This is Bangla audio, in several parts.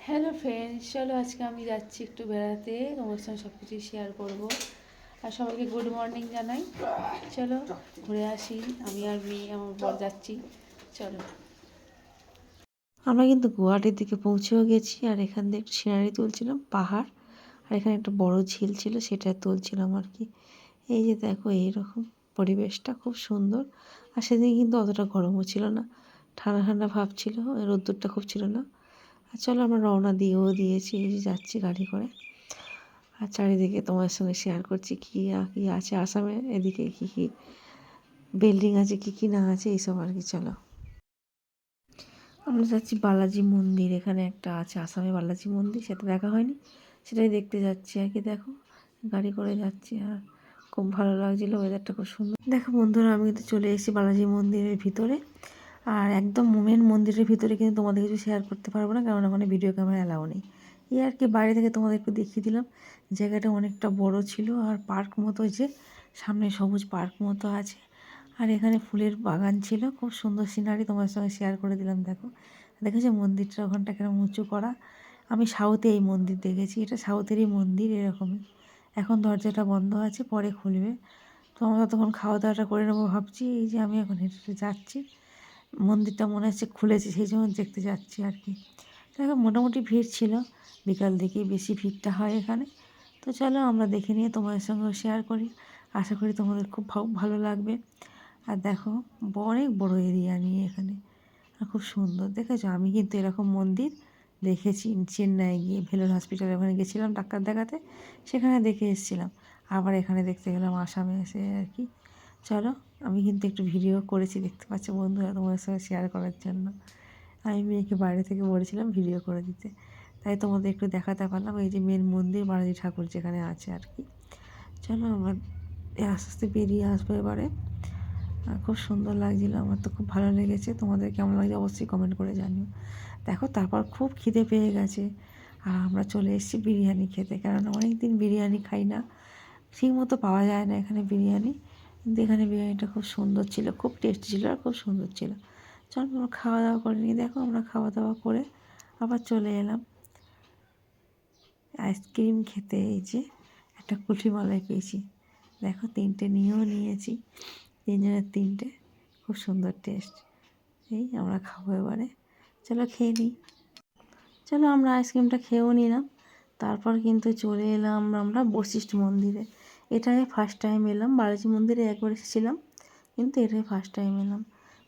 হ্যালো ফ্রেন্ডস, চলো আজকে আমি যাচ্ছি একটু বেড়াতে, তোমার সঙ্গে সব কিছুই শেয়ার করবো। আর সবাইকে গুড মর্নিং জানাই। চলো ঘুরে আসি, আমি আর মেয়ে আমার বর যাচ্ছি। চলো। আমরা কিন্তু গুয়াহাটির দিকে পৌঁছেও গেছি, আর এখান দিয়ে একটু সিনারি তুলছিলাম, পাহাড়। আর এখানে একটা বড় ঝিল ছিল, সেটা তুলছিলাম আর কি। এই যে দেখো, এইরকম পরিবেশটা খুব সুন্দর। আর সেদিন কিন্তু অতটা গরমও ছিল না, ঠান্ডা ঠান্ডা ভাব ছিল, রোদ্দুরটা খুব ছিল না। আর চলো, আমরা রওনা দিয়েছি, এই যে যাচ্ছি গাড়ি করে। আর চারিদিকে তোমার সঙ্গে শেয়ার করছি কী কী আছে আসামে, এদিকে কী কী বিল্ডিং আছে, কী কী না আছে, এইসব আর কি। চলো, আমরা যাচ্ছি বালাজি মন্দির। এখানে একটা আছে আসামে বালাজি মন্দির, সেটা দেখা হয়নি, সেটাই দেখতে যাচ্ছি আর কি। দেখো, গাড়ি করে যাচ্ছি, আর খুব ভালো লাগছিলো, ওয়েদারটা খুব সুন্দর। দেখো বন্ধুরা, আমি কিন্তু চলে এসেছি বালাজি মন্দিরের ভিতরে। আর একদম মেন মন্দিরের ভিতরে কিন্তু তোমাদের কিছু শেয়ার করতে পারবো না, কারণ ওখানে ভিডিও ক্যামেরা অ্যালাউ নেই। এই আর কি, বাইরে থেকে তোমাদের একটু দেখিয়ে দিলাম। জায়গাটা অনেকটা বড় ছিল, আর পার্ক মতো, যে সামনে সবুজ পার্ক মতো আছে। আর এখানে ফুলের বাগান ছিল, খুব সুন্দর সিনারি, তোমার সঙ্গে শেয়ার করে দিলাম। দেখো, দেখেছো মন্দিরটা ওখানটা কেরম উঁচু করা। আমি সাউথে এই মন্দির দেখেছি, এটা সাউথেরই মন্দির এরকমই। এখন দরজাটা বন্ধ আছে, পরে খুলবে। তো আমরা তখন খাওয়া দাওয়াটা করে নেবো ভাবছি। এই যে আমি এখন হেঁটে হেঁটে যাচ্ছি, মন্দিরটা মনে হচ্ছে খুলেছে, সেই জন্য দেখতে যাচ্ছি আর কি। দেখো, মোটামুটি ভিড় ছিল, বিকাল দিকেই বেশি ভিড়টা হয় এখানে। তো চলো, আমরা দেখে নিয়ে তোমাদের সঙ্গেও শেয়ার করি। আশা করি তোমাদের খুব ভালো লাগবে। আর দেখো, অনেক বড় এরিয়া নিয়ে এখানে, আর খুব সুন্দর। দেখেছো, আমি কিন্তু এরকম মন্দির দেখেছি চেন্নাই গিয়ে, ভেলোর হসপিটালে ওখানে গেছিলাম ডাক্তার দেখাতে, সেখানে দেখে এসেছিলাম। আবার এখানে দেখতে গেলাম আসামে এসে আর কি। চলো, আমি কিন্তু একটু ভিডিও করেছি, দেখতে পাচ্ছ বন্ধুরা, তোমাদের সঙ্গে শেয়ার করার জন্য। আমি মেয়েকে বাইরে থেকে বলেছিলাম ভিডিও করে দিতে, তাই তোমাদের একটু দেখাতে পারলাম। এই যে মেন মন্দির, বালাজি ঠাকুর যেখানে আছে আর কি। চলো, আমরা আস্তে আস্তে বেরিয়ে আসবো এবারে। খুব সুন্দর লাগছিলো, আমার তো খুব ভালো লেগেছে। তোমাদের কেমন লাগছে অবশ্যই কমেন্ট করে জানিও। দেখো, তারপর খুব খিদে পেয়ে গেছে, আর আমরা চলে এসেছি বিরিয়ানি খেতে, কারণ অনেক দিন বিরিয়ানি খাই না, ঠিক মতো পাওয়া যায় না এখানে বিরিয়ানি। কিন্তু এখানে বিরিয়ানিটা খুব সুন্দর ছিল, খুব টেস্টি ছিল, আর খুব সুন্দর ছিল। চল, আমরা খাওয়া দাওয়া করে নিই। দেখো, আমরা খাওয়া দাওয়া করে আবার চলে এলাম আইসক্রিম খেতে। এই যে একটা কুলফি মালাই পেয়েছি, দেখো, তিনটে নিয়েও নিয়েছি, তিনজনের তিনটে, খুব সুন্দর টেস্ট। এই আমরা খাবো এবারে, চলো খেয়ে নিই। চলো, আমরা আইসক্রিমটা খেয়েও নিলাম। তারপর কিন্তু চলে এলাম আমরা বশিষ্ঠ মন্দিরে। এটাই ফার্স্ট টাইম এলাম, বালাজি মন্দিরে একবার এসেছিলাম, কিন্তু এটাই ফার্স্ট টাইম এলাম।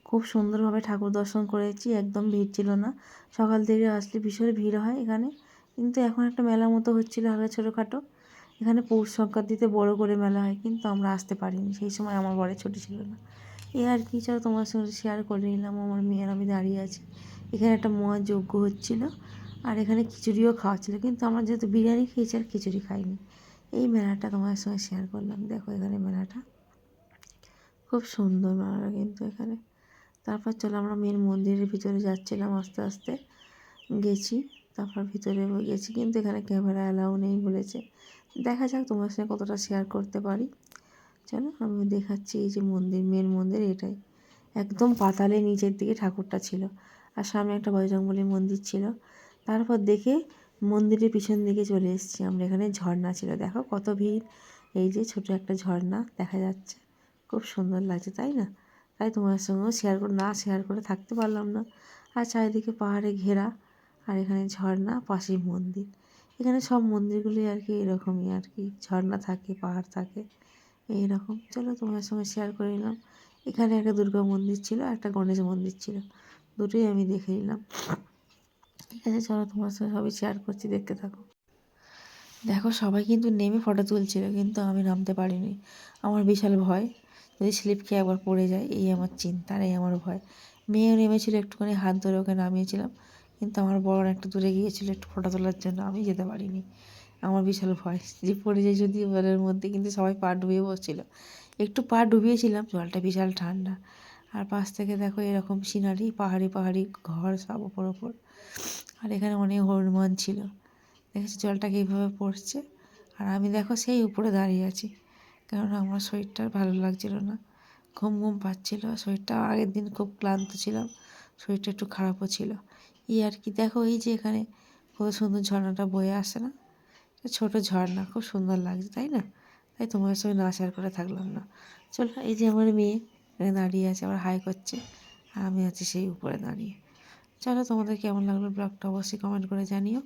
খুব সুন্দরভাবে ঠাকুর দর্শন করেছি, একদম ভিড় ছিল না। সকাল থেকে আসলে ভীষণ ভিড় হয় এখানে, কিন্তু এখন একটা মেলা মতো হচ্ছিলো হালকা ছোটোখাটো। এখানে পৌষ সংক্রান্তিতে বড় করে মেলা হয়, কিন্তু আমরা আসতে পারিনি, সেই সময় আমার বরের ছুটি ছিল না। এই আর কি, চলো তোমার সঙ্গে শেয়ার করে নিলাম। আমার মেয়ের আমি দাঁড়িয়ে আছি, এখানে একটা মহাযজ্ঞ হচ্ছিলো, আর এখানে খিচুড়িও খাওয়াচ্ছিলো, কিন্তু আমরা যেহেতু বিরিয়ানি খেয়েছি আর খিচুড়ি খাইনি। এই মেলাটা তোমার সঙ্গে শেয়ার করলাম। দেখো, এখানে মেলাটা খুব সুন্দর, মেলাটা কিন্তু এখানে। তারপর চলো, আমরা মেন মন্দিরের ভিতরে যাচ্ছিলাম, আস্তে আস্তে গেছি। তারপর ভিতরে গেছি, কিন্তু এখানে ক্যামেরা অ্যালাউ নেই বলেছে। দেখা যাক তোমার সঙ্গে কতটা শেয়ার করতে পারি। চলো, আমি দেখাচ্ছি। এই যে মন্দির, মেন মন্দির এটাই, একদম পাতালে নিচের দিকে ঠাকুরটা ছিল, আর সামনে একটা বজরংবলী মন্দির ছিল। তারপর দেখে মন্দিরের পিছন দিকে চলে এসেছি আমরা, এখানে ঝর্ণা ছিল, দেখো কত ভিড়। এই যে ছোটো একটা ঝর্ণা দেখা যাচ্ছে, খুব সুন্দর লাগছে, তাই না? তাই তোমার সঙ্গেও শেয়ার করে থাকতে পারলাম না। আর চারিদিকে পাহাড়ে ঘেরা, আর এখানে ঝর্ণা, পাশেই মন্দির। এখানে সব মন্দিরগুলি আর কি এরকমই আর কি, ঝর্ণা থাকে, পাহাড় থাকে, এইরকম। চলো, তোমার সঙ্গে শেয়ার করে নিলাম। এখানে একটা দুর্গা মন্দির ছিল, একটা গণেশ মন্দির ছিল, দুটোই আমি দেখে নিলাম। ঠিক আছে, চলো, তোমার সঙ্গে সবই শেয়ার করছি, দেখতে থাকো। দেখো, সবাই কিন্তু নেমে ফটো তুলছিল, কিন্তু আমি নামতে পারিনি, আমার বিশাল ভয়, যদি স্লিপ খেয়ে একবার পড়ে যায়, এই আমার চিন্তা, এই আমার ভয়। মেয়েও নেমেছিল, একটুখানি হাত ধরে ওকে নামিয়েছিলাম, কিন্তু আমার বড় একটু দূরে গিয়েছিল একটু ফটো তোলার জন্য, আমি যেতে পারিনি। আমার বিশাল ভয় যে পড়ে যায় যদি জলের মধ্যে, কিন্তু সবাই পা ডুবিয়ে বসছিল, একটু পা ডুবিয়েছিলাম, জলটা বিশাল ঠান্ডা। আর পাশ থেকে দেখো এরকম সিনারি, পাহাড়ি পাহাড়ি ঘর সব ওপর ওপর। আর এখানে অনেক হনুমান ছিল, দেখেছি জলটাকে এইভাবে পড়ছে, আর আমি দেখো সেই উপরে দাঁড়িয়ে আছি, কারণ আমার শরীরটা ভালো লাগছিল না, ঘুম ঘুম পাচ্ছিল, শরীরটা আগের দিন খুব ক্লান্ত ছিলাম, শরীরটা একটু খারাপও ছিল। এই আর কি, দেখো এই যে এখানে কত সুন্দর ঝর্ণাটা বয়ে আসে না? ছোট ঝর্ণা, খুব সুন্দর লাগছে তাই না? তাই তোমাদের সঙ্গে না শেয়ার করে থাকলাম না। চলো, এই যে আমার মেয়ে এখানে দাঁড়িয়ে আছে, আবার হাই করছে, আর আমি আছি সেই উপরে দাঁড়িয়ে। চলো, তোমাদের কেমন লাগলো ব্লগটা অবশ্যই কমেন্ট করে জানিও।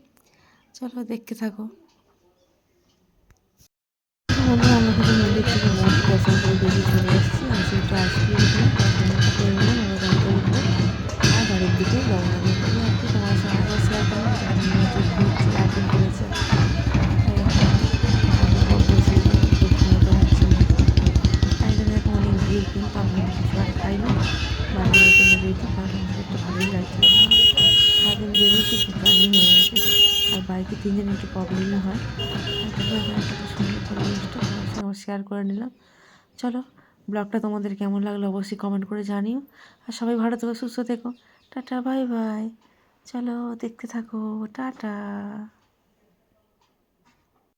চলো, দেখতে থাকো। বন্ধুরা, আমরা কিন্তু মন্দির থেকে মন্দির দর্শন করে বেরিয়ে চলে এসেছি। আমি একটু আইসক্রিম খেয়ে দর্শনটা করে নিলাম, আমরা গাড়িতে উঠবো আর বাড়ির দিকে রওনা দেবো। এই আর কি, তোমার সঙ্গে আবার শেয়ার করলাম যে আমি হচ্ছে ঘুরছি, লাইটিং করেছে। তাই এখন বলছি খুব ঘুমোতে পারছি না। তাই জন্য এখন অনেক ভিড়, কিন্তু আমি কিছু আর খাইনি, বাড়ির জন্য রেডি, কারণ আমাদের একটু ভালোই লাগছিল না। সারাদিন বেরিয়েছি, খুব জার্নি হয়ে গেছে, আর বাইকে তিনজন একটু প্রবলেমই হয়। তার জন্য এখন একটা সুন্দর পরিবেশটা তোমার সঙ্গে আমার শেয়ার করে নিলাম। চলো, ব্লগটা তোমাদের কেমন লাগলো অবশ্যই কমেন্ট করে জানিও, আর সবাই ভালো থেকো, সুস্থ থেকো। Tata, bye bye. চলো, দেখতে থাকো। টাটা।